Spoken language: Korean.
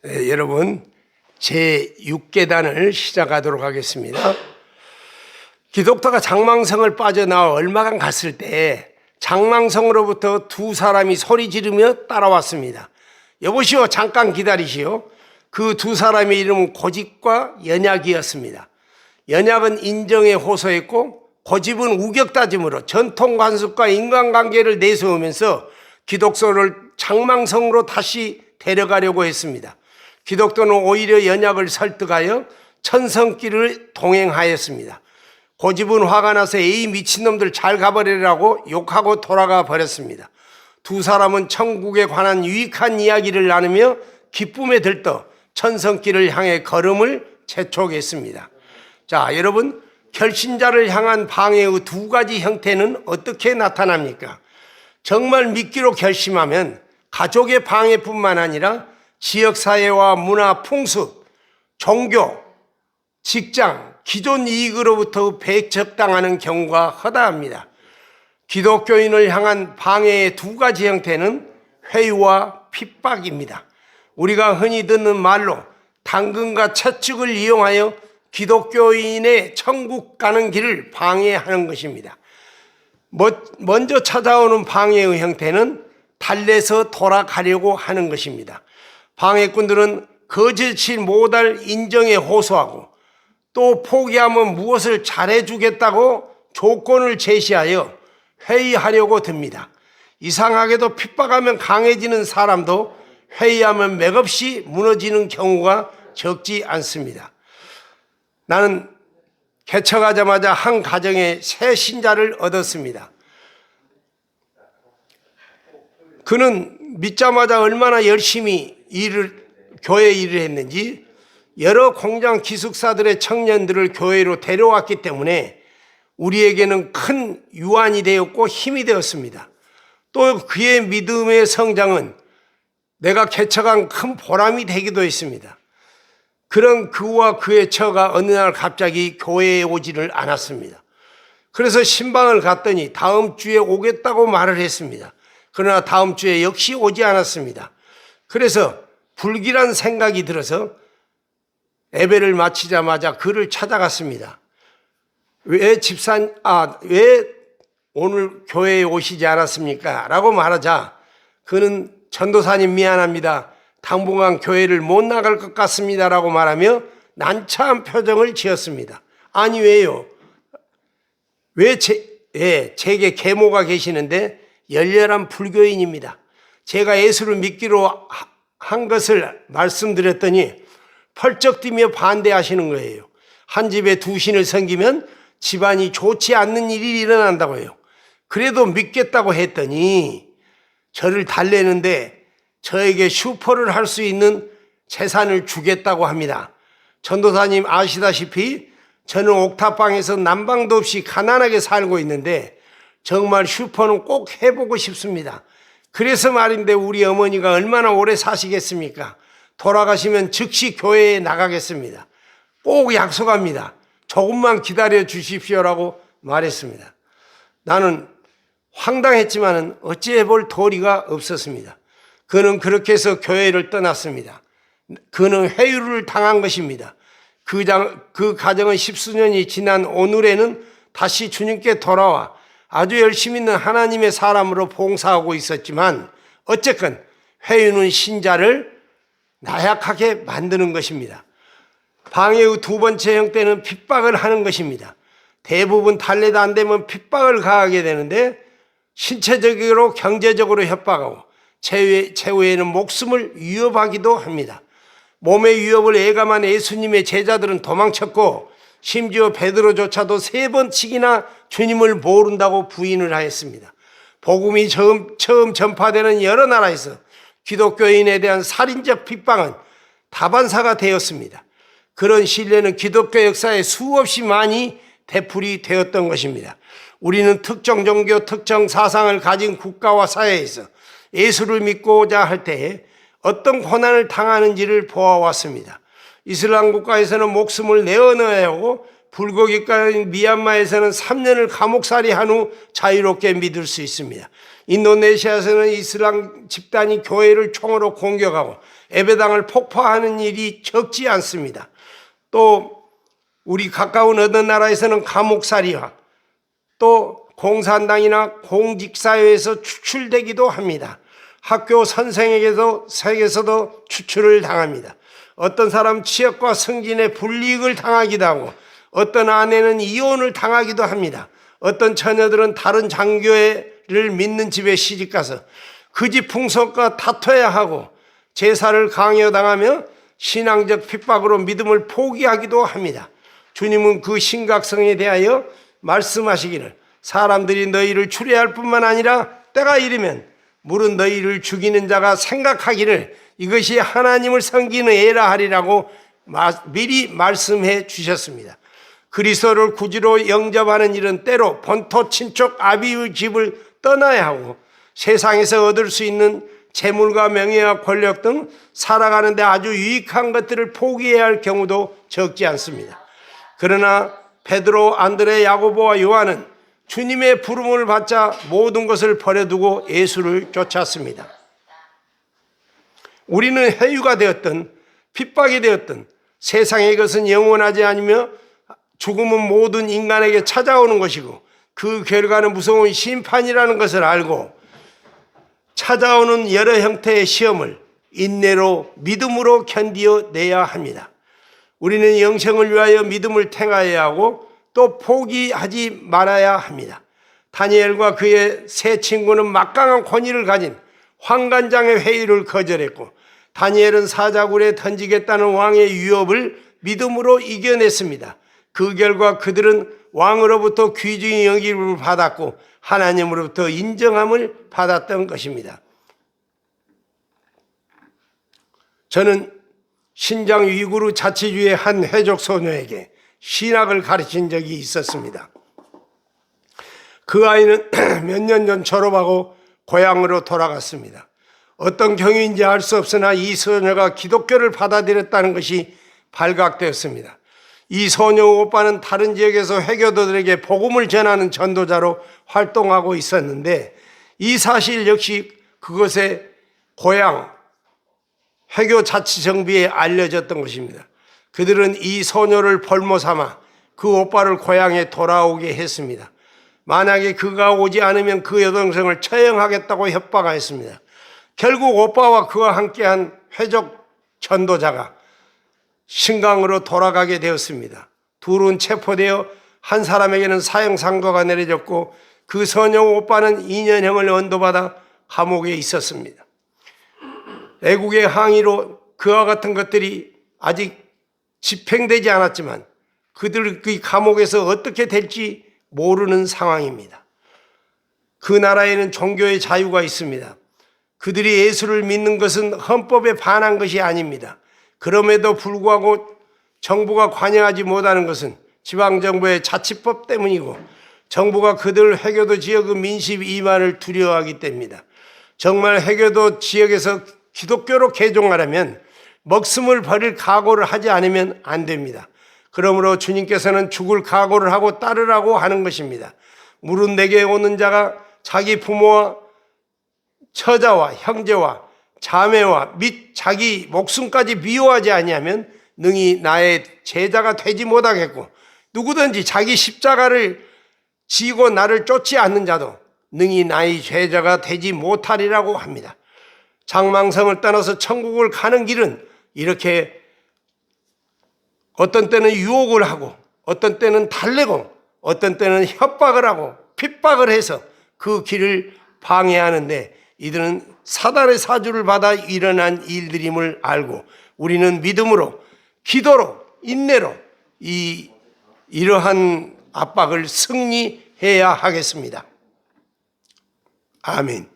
여러분 제6계단을 시작하도록 하겠습니다. 기독도가 장망성을 빠져나와 얼마간 갔을 때 장망성으로부터 두 사람이 소리 지르며 따라왔습니다. 여보시오, 잠깐 기다리시오. 그 두 사람의 이름은 고집과 연약이었습니다. 연약은 인정에 호소했고 고집은 우격다짐으로 전통 관습과 인간관계를 내세우면서 기독교를 장망성으로 다시 데려가려고 했습니다. 기독교는 오히려 연약을 설득하여 천성길을 동행하였습니다. 고집은 화가 나서 에이 미친놈들 잘 가버리라고 욕하고 돌아가 버렸습니다. 두 사람은 천국에 관한 유익한 이야기를 나누며 기쁨에 들떠 천성길을 향해 걸음을 재촉했습니다. 자, 여러분, 결신자를 향한 방해의 두 가지 형태는 어떻게 나타납니까? 정말 믿기로 결심하면 가족의 방해뿐만 아니라 지역사회와 문화, 풍습, 종교, 직장, 기존 이익으로부터 배척당하는 경우가 허다합니다. 기독교인을 향한 방해의 두 가지 형태는 회유와 핍박입니다. 우리가 흔히 듣는 말로 당근과 채찍을 이용하여 기독교인의 천국 가는 길을 방해하는 것입니다. 먼저 찾아오는 방해의 형태는 달래서 돌아가려고 하는 것입니다. 방해꾼들은 거짓이 못할 인정에 호소하고 또 포기하면 무엇을 잘해주겠다고 조건을 제시하여 회의하려고 듭니다. 이상하게도 핍박하면 강해지는 사람도 회의하면 맥없이 무너지는 경우가 적지 않습니다. 나는 개척하자마자 한 가정에 새 신자를 얻었습니다. 그는 믿자마자 얼마나 열심히 교회 일을 했는지 여러 공장 기숙사들의 청년들을 교회로 데려왔기 때문에 우리에게는 큰 유안이 되었고 힘이 되었습니다. 또 그의 믿음의 성장은 내가 개척한 큰 보람이 되기도 했습니다. 그런 그와 그의 처가 어느 날 갑자기 교회에 오지를 않았습니다. 그래서 신방을 갔더니 다음 주에 오겠다고 말을 했습니다. 그러나 다음 주에 역시 오지 않았습니다. 그래서 불길한 생각이 들어서 예배를 마치자마자 그를 찾아갔습니다. 왜 오늘 교회에 오시지 않았습니까? 라고 말하자 그는 전도사님 미안합니다. 당분간 교회를 못 나갈 것 같습니다. 라고 말하며 난처한 표정을 지었습니다. 아니 왜요? 제게 계모가 계시는데 열렬한 불교인입니다. 제가 예수를 믿기로 한 것을 말씀드렸더니 펄쩍 뛰며 반대하시는 거예요. 한 집에 두 신을 섬기면 집안이 좋지 않는 일이 일어난다고 해요. 그래도 믿겠다고 했더니 저를 달래는데 저에게 슈퍼를 할 수 있는 재산을 주겠다고 합니다. 전도사님 아시다시피 저는 옥탑방에서 난방도 없이 가난하게 살고 있는데 정말 슈퍼는 꼭 해보고 싶습니다. 그래서 말인데 우리 어머니가 얼마나 오래 사시겠습니까? 돌아가시면 즉시 교회에 나가겠습니다. 꼭 약속합니다. 조금만 기다려 주십시오라고 말했습니다. 나는 황당했지만 어찌해 볼 도리가 없었습니다. 그는 그렇게 해서 교회를 떠났습니다. 그는 회유를 당한 것입니다. 그 가정은 십수년이 지난 오늘에는 다시 주님께 돌아와 아주 열심히 있는 하나님의 사람으로 봉사하고 있었지만 어쨌건 회유는 신자를 나약하게 만드는 것입니다. 방해의 두 번째 형태는 핍박을 하는 것입니다. 대부분 달래도 안 되면 핍박을 가하게 되는데 신체적으로 경제적으로 협박하고 최후에는 목숨을 위협하기도 합니다. 몸의 위협을 예감한 예수님의 제자들은 도망쳤고 심지어 베드로조차도 3번씩이나 주님을 모른다고 부인을 하였습니다. 복음이 처음 전파되는 여러 나라에서 기독교인에 대한 살인적 핍박은 다반사가 되었습니다. 그런 신뢰는 기독교 역사에 수없이 많이 되풀이 되었던 것입니다. 우리는 특정 종교, 특정 사상을 가진 국가와 사회에서 예수를 믿고자 할 때에 어떤 고난을 당하는지를 보아왔습니다. 이슬람 국가에서는 목숨을 내어넣어야 하고 불교국가인 미얀마에서는 3년을 감옥살이 한 후 자유롭게 믿을 수 있습니다. 인도네시아에서는 이슬람 집단이 교회를 총으로 공격하고 예배당을 폭파하는 일이 적지 않습니다. 또 우리 가까운 어떤 나라에서는 감옥살이와 또 공산당이나 공직사회에서 추출되기도 합니다. 학교 선생에게서도 추출을 당합니다. 어떤 사람 취업과 승진에 불이익을 당하기도 하고 어떤 아내는 이혼을 당하기도 합니다. 어떤 처녀들은 다른 장교회를 믿는 집에 시집가서 그 집 풍속과 다퉈야 하고 제사를 강요당하며 신앙적 핍박으로 믿음을 포기하기도 합니다. 주님은 그 심각성에 대하여 말씀하시기를 사람들이 너희를 추리할 뿐만 아니라 때가 이르면 물은 너희를 죽이는 자가 생각하기를 이것이 하나님을 섬기는 애라 하리라고 미리 말씀해 주셨습니다. 그리스도를 구주로 영접하는 일은 때로 본토 친척 아비의 집을 떠나야 하고 세상에서 얻을 수 있는 재물과 명예와 권력 등 살아가는데 아주 유익한 것들을 포기해야 할 경우도 적지 않습니다. 그러나 베드로, 안드레, 야고보와 요한은 주님의 부름을 받자 모든 것을 버려두고 예수를 쫓았습니다. 우리는 해유가 되었든 핍박이 되었든 세상의 것은 영원하지 않으며 죽음은 모든 인간에게 찾아오는 것이고 그 결과는 무서운 심판이라는 것을 알고 찾아오는 여러 형태의 시험을 인내로 믿음으로 견디어내야 합니다. 우리는 영생을 위하여 믿음을 택하여야 하고 또 포기하지 말아야 합니다. 다니엘과 그의 세 친구는 막강한 권위를 가진 환관장의 회의를 거절했고 다니엘은 사자굴에 던지겠다는 왕의 위협을 믿음으로 이겨냈습니다. 그 결과 그들은 왕으로부터 귀중히 여김을 받았고 하나님으로부터 인정함을 받았던 것입니다. 저는 신장 위구르 자치주의 한 회족 소녀에게 신학을 가르친 적이 있었습니다. 그 아이는 몇 년 전 졸업하고 고향으로 돌아갔습니다. 어떤 경위인지 알 수 없으나 이 소녀가 기독교를 받아들였다는 것이 발각되었습니다. 이 소녀 오빠는 다른 지역에서 회교도들에게 복음을 전하는 전도자로 활동하고 있었는데 이 사실 역시 그것의 고향 회교자치정비에 알려졌던 것입니다. 그들은 이 소녀를 볼모 삼아 그 오빠를 고향에 돌아오게 했습니다. 만약에 그가 오지 않으면 그 여동생을 처형하겠다고 협박하였습니다. 결국 오빠와 그와 함께한 회족 전도자가 신강으로 돌아가게 되었습니다. 둘은 체포되어 한 사람에게는 사형 선고가 내려졌고 그 소녀 오빠는 2년형을 언도받아 감옥에 있었습니다. 애국의 항의로 그와 같은 것들이 아직 집행되지 않았지만 그들 그 감옥에서 어떻게 될지 모르는 상황입니다. 그 나라에는 종교의 자유가 있습니다. 그들이 예수를 믿는 것은 헌법에 반한 것이 아닙니다. 그럼에도 불구하고 정부가 관여하지 못하는 것은 지방정부의 자치법 때문이고 정부가 그들 회교도 지역의 민심 이만을 두려워하기 때문입니다. 정말 회교도 지역에서 기독교로 개종하려면 목숨을 버릴 각오를 하지 않으면 안 됩니다. 그러므로 주님께서는 죽을 각오를 하고 따르라고 하는 것입니다. 무릇 내게 오는 자가 자기 부모와 처자와 형제와 자매와 및 자기 목숨까지 미워하지 아니하면 능히 나의 제자가 되지 못하겠고 누구든지 자기 십자가를 지고 나를 쫓지 않는 자도 능히 나의 제자가 되지 못하리라고 합니다. 장망성을 떠나서 천국을 가는 길은 이렇게 어떤 때는 유혹을 하고 어떤 때는 달래고 어떤 때는 협박을 하고 핍박을 해서 그 길을 방해하는데 이들은 사단의 사주를 받아 일어난 일들임을 알고 우리는 믿음으로 기도로 인내로 이러한 압박을 승리해야 하겠습니다. 아멘.